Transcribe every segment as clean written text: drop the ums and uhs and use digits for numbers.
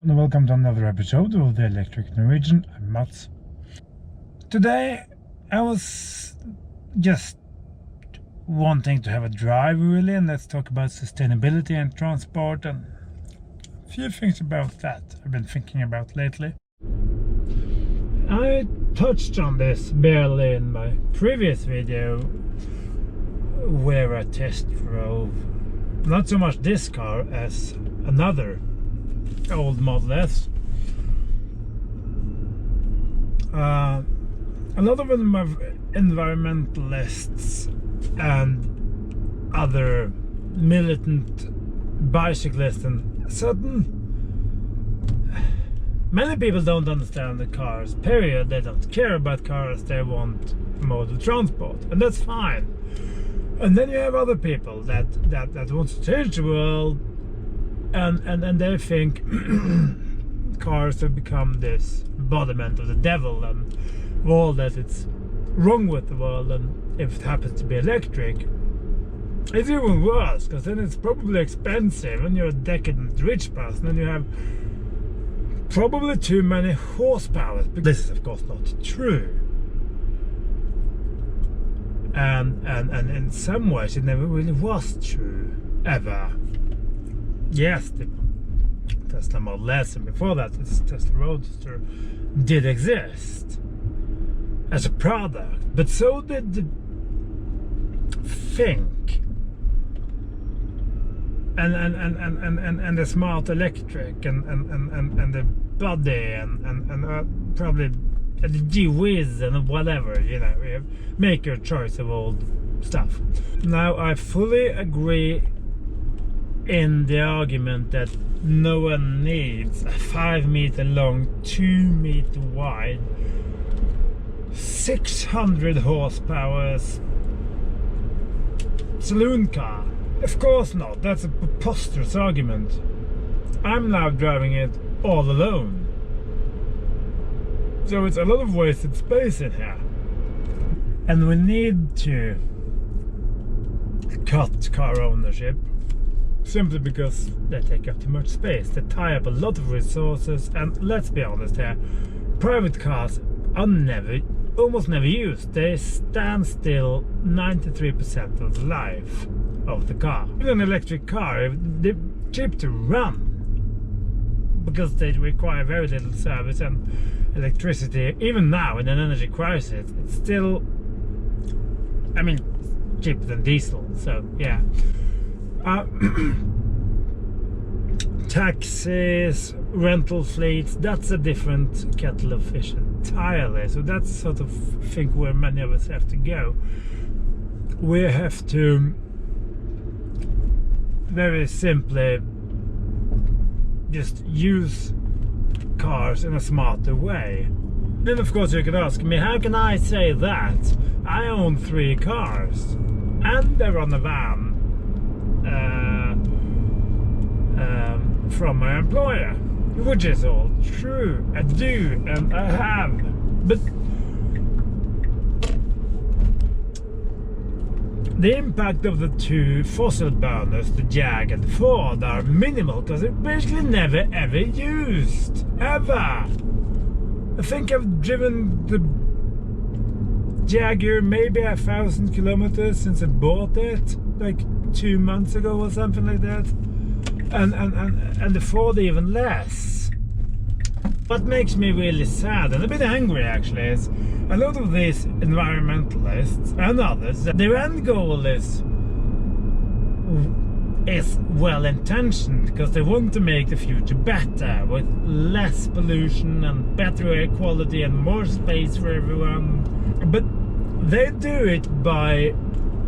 And welcome to another episode of the Electric Norwegian. I'm Mats. Today I was just wanting to have a drive really, and let's talk about sustainability and transport and a few things about that I've been thinking about lately. I touched on this barely in my previous video where I test drove not so much this car as another old Model S. A lot of them are environmentalists and other militant bicyclists, and many people don't understand the cars, period. They don't care about cars, they want modal transport, and that's fine. And then you have other people that want to change the world, and they think cars have become this embodiment of the devil and all that it's wrong with the world, and if it happens to be electric it's even worse, because then it's probably expensive and you're a decadent rich person and you have probably too many horsepower. This is of course not true, and in some ways it never really was true ever. Yes, the Tesla Model S, and before that the Tesla Roadster did exist as a product, but so did the Think and the smart electric and the body and probably the G-Wiz and whatever, you know. Make your choice of old stuff. Now I fully agree in the argument that no one needs a 5 meter long, 2 meter wide, 600 horsepower saloon car. Of course not. That's a preposterous argument. I'm now driving it all alone, so it's a lot of wasted space in here, and we need to cut car ownership simply because they take up too much space. They tie up a lot of resources, and let's be honest here, private cars are almost never used. They stand still 93% of the life of the car. Even an electric car, they're cheap to run because they require very little service and electricity. Even now in an energy crisis, it's still, I mean, cheaper than diesel, so yeah. Taxis, rental fleets, that's a different kettle of fish entirely. So that's sort of think where many of us have to go. We have to very simply just use cars in a smarter way. Then of course you could ask me, how can I say that? I own 3 cars and they're on a van from my employer, which is all true. I do, and I have, but the impact of the 2 fossil burners, the Jag and the Ford, are minimal because they're basically never ever used, ever. I think I've driven the Jaguar maybe 1,000 kilometers since I bought it, like 2 months ago or something like that, and the Ford even less. What makes me really sad and a bit angry actually is a lot of these environmentalists and others, their end goal is well intentioned because they want to make the future better with less pollution and better air quality and more space for everyone, but they do it by,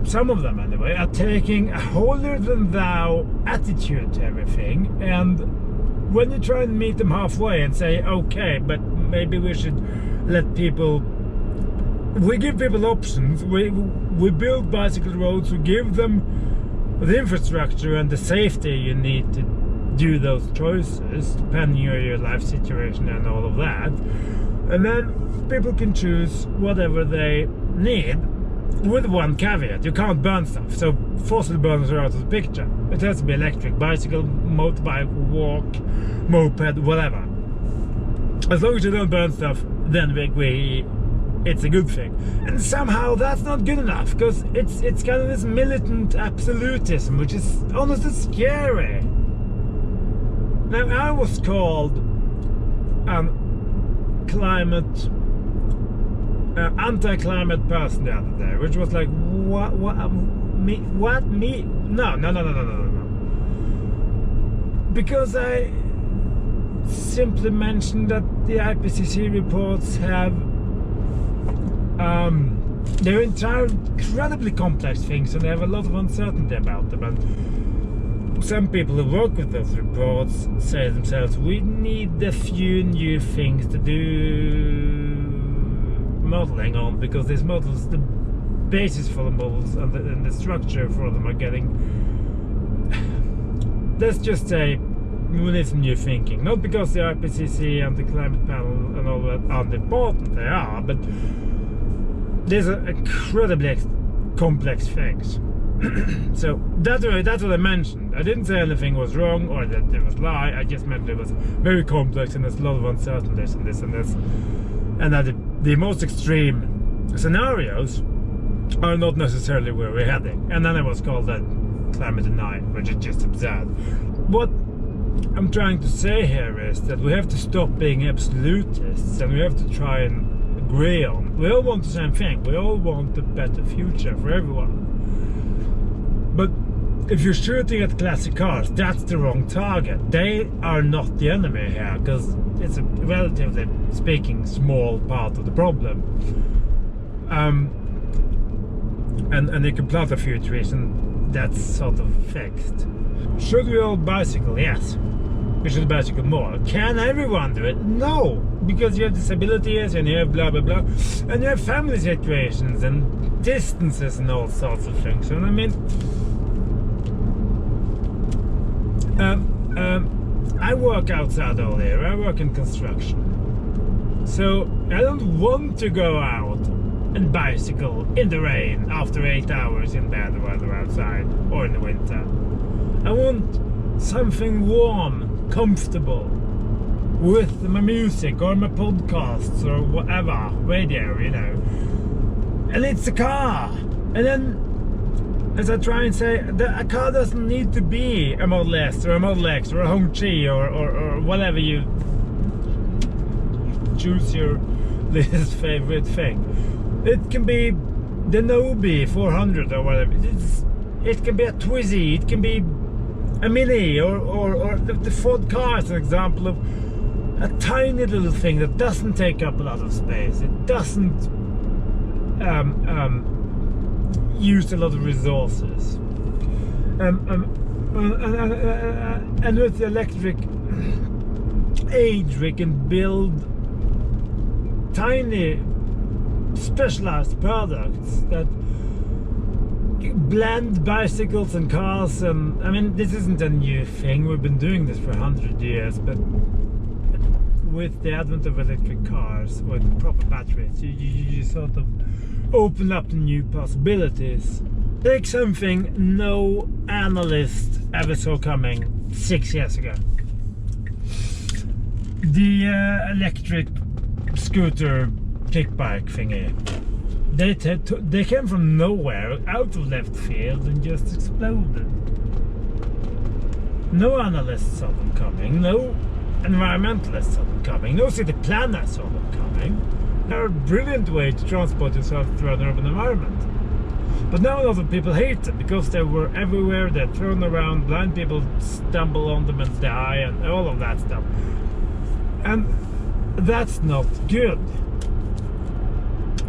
some of them anyway, are taking a holier-than-thou attitude to everything, and when you try and meet them halfway and say, okay, but maybe we should let people, we give people options, we build bicycle roads, we give them the infrastructure and the safety you need to do those choices depending on your life situation and all of that, and then people can choose whatever they need with one caveat: you can't burn stuff. So fossil burners are out of the picture. It has to be electric, bicycle, motorbike, walk, moped, whatever. As long as you don't burn stuff, then we agree it's a good thing. And somehow that's not good enough, because it's kind of this militant absolutism, which is honestly scary. Now, I was called climate anti-climate person the other day, which was like, me? No. Because I simply mentioned that the IPCC reports have they're incredibly complex things, and they have a lot of uncertainty about them. And some people who work with those reports say themselves, we need a few new things to do modeling on, because these models, the basis for the models and the structure for them are getting, let's just say, we need some new thinking. Not because the IPCC and the climate panel and all that aren't important, they are, but these are incredibly complex things. So that's what I mentioned. I didn't say anything was wrong or that there was lie. I just meant it was very complex and there's a lot of uncertainties in this and this, and that the most extreme scenarios are not necessarily where we're heading. And then I was called that climate denial, which is just absurd. What I'm trying to say here is that we have to stop being absolutists, and we have to try and agree on. We all want the same thing. We all want a better future for everyone. But if you're shooting at classic cars, that's the wrong target. They are not the enemy here, because it's a relatively speaking small part of the problem. And you can plant a few trees and that's sort of fixed. Should we all bicycle? Yes. We should bicycle more. Can everyone do it? No. Because you have disabilities and you have blah blah blah. And you have family situations and distances and all sorts of things. And I mean, I work outside all year. I work in construction. So I don't want to go out and bicycle in the rain after 8 hours in bad weather outside or in the winter. I want something warm, comfortable, with my music or my podcasts or whatever, radio, you know. And it's a car. And then, as I try and say, a car doesn't need to be a Model S or a Model X or a Hongqi or whatever you choose your least favorite thing. It can be the Nobi 400 or whatever. It can be a Twizy, it can be a Mini or the Ford car is an example of a tiny little thing that doesn't take up a lot of space. It doesn't use a lot of resources. And with the electric age, we can build tiny specialized products that blend bicycles and cars. And I mean, this isn't a new thing. We've been doing this for 100 years, but with the advent of electric cars with proper batteries, you sort of open up the new possibilities. Take something no analyst ever saw coming 6 years ago. The electric scooter kick bike thingy. They came from nowhere, out of left field, and just exploded. No analysts saw them coming, no environmentalists saw them coming, no city planners saw them coming. They're a brilliant way to transport yourself through an urban environment. But now a lot of people hate them because they were everywhere, they're thrown around, blind people stumble on them and die, and all of that stuff. And that's not good.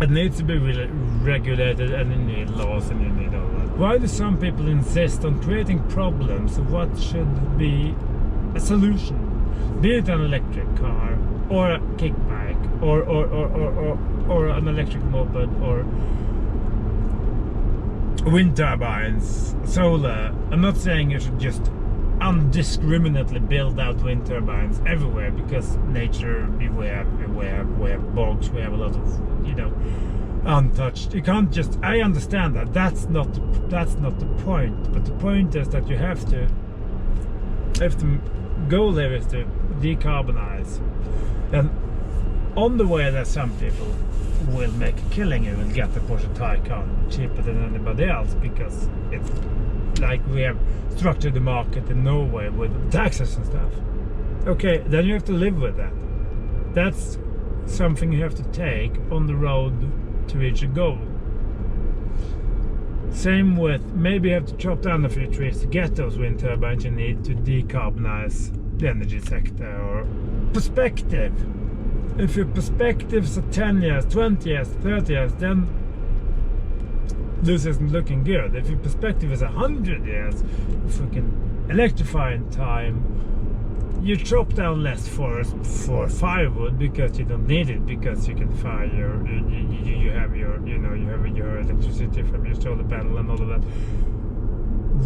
It needs to be really regulated, and you need laws and you need all that. Why do some people insist on creating problems of what should be a solution? Be it an electric car, or a kick bike, or an electric moped, or wind turbines, solar. I'm not saying you should just undiscriminately build out wind turbines everywhere, because nature, we have bogs, we have a lot of, you know, untouched. You can't just. I understand that. That's not the point. But the point is that you have to. If the goal here is to decarbonize, and on the way that some people will make a killing, you will get the Porsche Taycan cheaper than anybody else, because it's like we have structured the market in Norway with taxes and stuff. Okay, then you have to live with that. That's something you have to take on the road to reach a goal. Same with, maybe you have to chop down a few trees to get those wind turbines you need to decarbonize the energy sector. Or perspective. If your perspectives are 10 years, 20 years, 30 years, then this isn't looking good. If your perspective is 100 years, if we can electrify in time, you chop down less forest for firewood because you don't need it, because you can fire you have your electricity from your solar panel and all of that.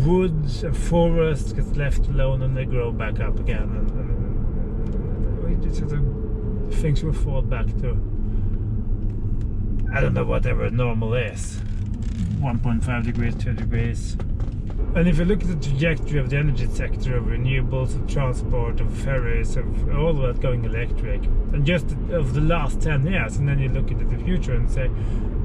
Woods and forests get left alone and they grow back up again, and things will fall back to, I don't know, whatever normal is, 1.5 degrees, 2 degrees. And if you look at the trajectory of the energy sector, of renewables, of transport, of ferries, of all of that going electric, and just of the last 10 years, and then you look into the future and say,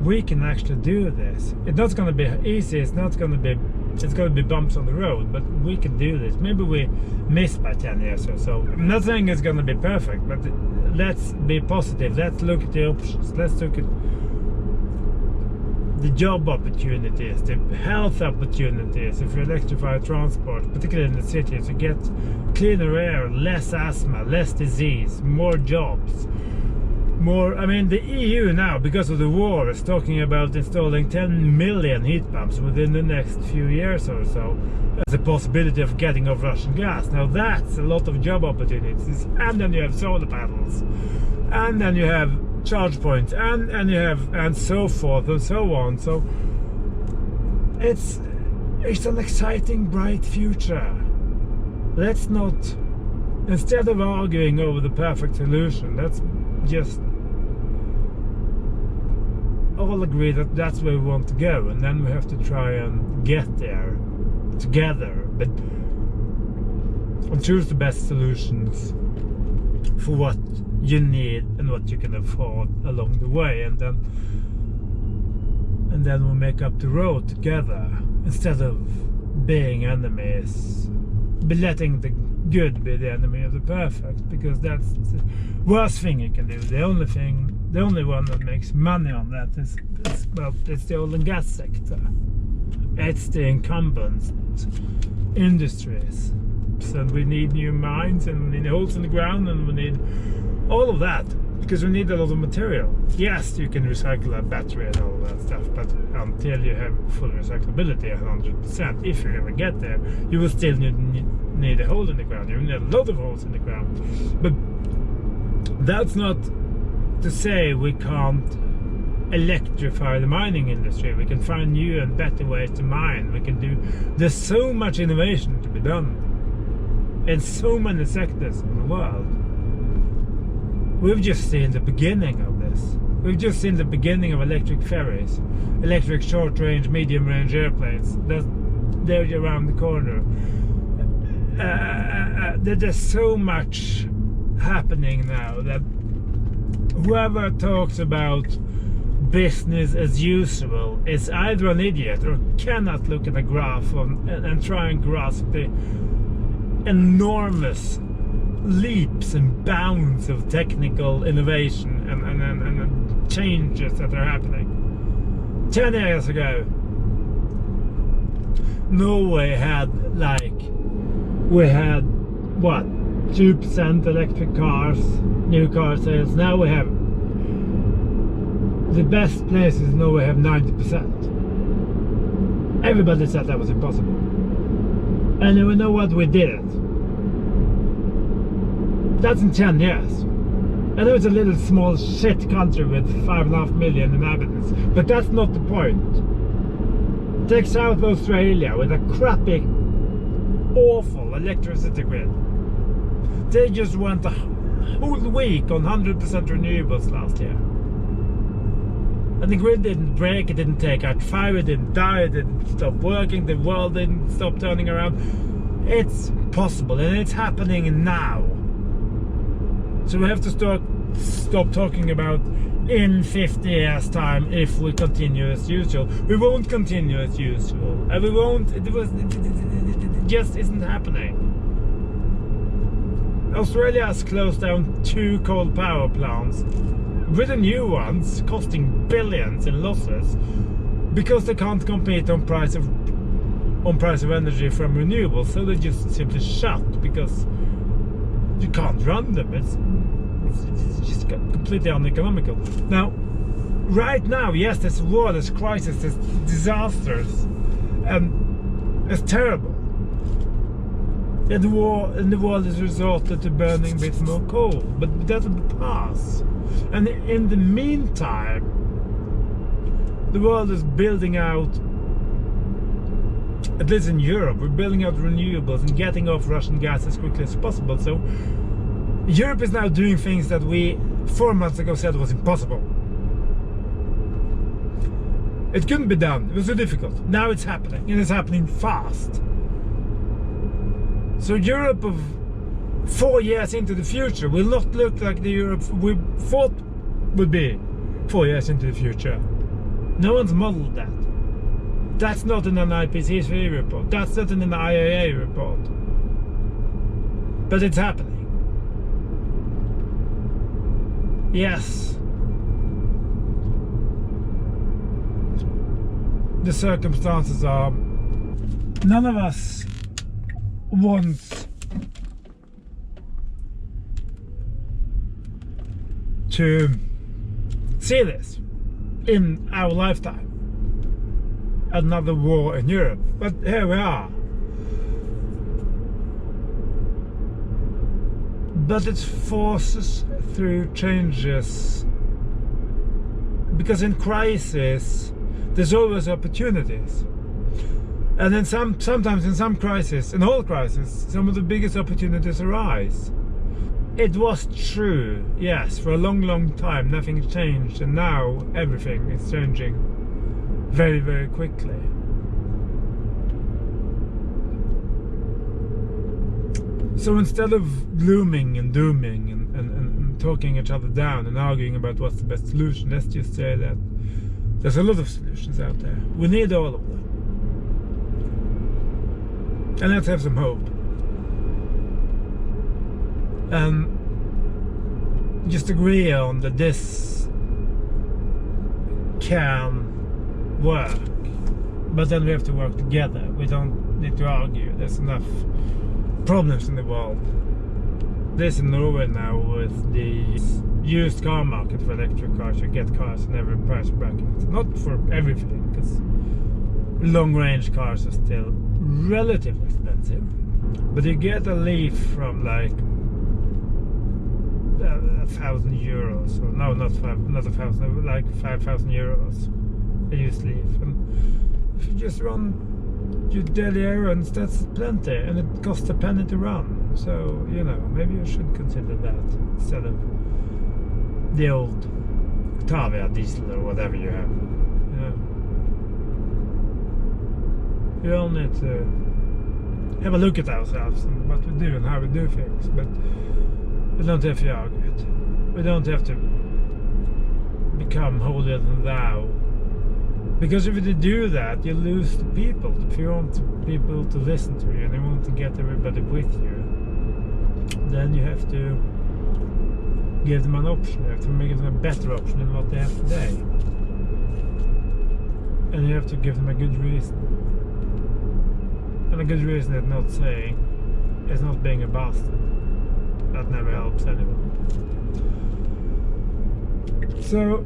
we can actually do this. It's not going to be easy, it's going to be bumps on the road, but we can do this. Maybe we miss by 10 years or so. I'm not saying it's going to be perfect, but let's be positive. Let's look at the options. Let's look at the job opportunities, the health opportunities. If you electrify transport, particularly in the cities, you get cleaner air, less asthma, less disease, more jobs, more. I mean, the EU now, because of the war, is talking about installing 10 million heat pumps within the next few years or so, as a possibility of getting off Russian gas. Now that's a lot of job opportunities. And then you have solar panels, and then you have charge points, and you have, and so forth and so on. So it's an exciting, bright future. Let's not, instead of arguing over the perfect solution, let's just all agree that that's where we want to go, and then we have to try and get there together, but and choose the best solutions for what you need and what you can afford along the way, and then we'll make up the road together, instead of being enemies, be letting the good be the enemy of the perfect, because that's the worst thing you can do. The only one that makes money on that is well, it's the oil and gas sector. It's the incumbent industries. So we need new mines, and we need holes in the ground, and we need all of that, because we need a lot of material. Yes, you can recycle a battery and all of that stuff, but until you have full recyclability 100%, if you ever get there, you will still need a hole in the ground. You will need a lot of holes in the ground. But that's not to say we can't electrify the mining industry. We can find new and better ways to mine. We can do, there's so much innovation to be done in so many sectors in the world. We've just seen the beginning of this. We've just seen the beginning of electric ferries, electric short-range, medium-range airplanes. They're around the corner. There's so much happening now that whoever talks about business as usual is either an idiot or cannot look at a graph and try and grasp the enormous leaps and bounds of technical innovation and changes that are happening. 10 years ago, Norway had we had what, 2% electric cars, new car sales. Now we have, the best places in Norway have 90%. Everybody said that was impossible. And you know what, we did it. That's in 10 years. I know it's a little small shit country with 5.5 million inhabitants, but that's not the point. Take South Australia with a crappy, awful electricity grid. They just went a whole week on 100% renewables last year. And the grid didn't break, it didn't take out fire, it didn't die, it didn't stop working, the world didn't stop turning around. It's possible, and it's happening now. So we have to stop talking about in 50 years time if we continue as usual. We won't continue as usual, and we won't. It just isn't happening. Australia has closed down 2 coal power plants, with the new ones costing billions in losses, because they can't compete on price of energy from renewables. So they just simply shut, because you can't run them. It's just completely uneconomical. Now, right now, yes, there's war, there's crisis, there's disasters, and it's terrible. And the world has resorted to burning a bit more coal, but that will pass. And in the meantime, the world is building out, at least in Europe, we're building out renewables and getting off Russian gas as quickly as possible. So Europe is now doing things that we 4 months ago said was impossible. It couldn't be done, it was so difficult. Now it's happening, and it's happening fast. So Europe of 4 years into the future will not look like the Europe we thought would be 4 years into the future. No one's modeled that. That's not in an IPCC report. That's not in an IAA report. But it's happening. Yes. The circumstances are, none of us wants to see this in our lifetime. Another war in Europe, but here we are. But it forces through changes, because in crisis there's always opportunities. And then sometimes in some crisis, in all crises, some of the biggest opportunities arise. It was true, yes, for a long time nothing changed, and now everything is changing very, very quickly. So instead of glooming and dooming and talking each other down and arguing about what's the best solution, let's just say that there's a lot of solutions out there. We need all of them. And let's have some hope. And just agree on that this can work. But then we have to work together. We don't need to argue. There's enough problems in the world. There's in Norway now with the used car market for electric cars. You get cars in every price bracket. Not for everything, because long-range cars are still relatively expensive. But you get a Leaf from like 1,000 euros, or no, not 1,000, like 5,000 euros. A used Leaf, and if you just run your daily errands, that's plenty, and it costs a penny to run. So, you know, maybe you should consider that instead of the old Octavia diesel or whatever you have. You know, we all need to have a look at ourselves and what we do and how we do things, but we don't have to argue it. We don't have to become holier than thou. Because if you do that, you lose the people. If you want people to listen to you and you want to get everybody with you, then you have to give them an option. You have to give them a better option than what they have today. And you have to give them a good reason. And a good reason is not saying, it's not being a bastard. That never helps anyone. So,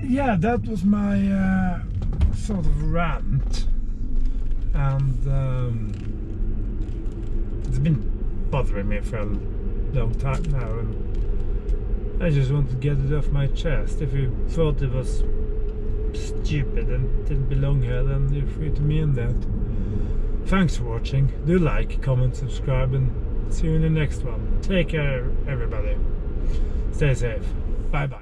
yeah, that was my sort of rant, and it's been bothering me for a long time now, and I just want to get it off my chest. If you thought it was stupid and didn't belong here, then you're free to mean that. Thanks for watching. Do like, comment, subscribe, and see you in the next one. Take care, everybody. Stay safe. Bye bye.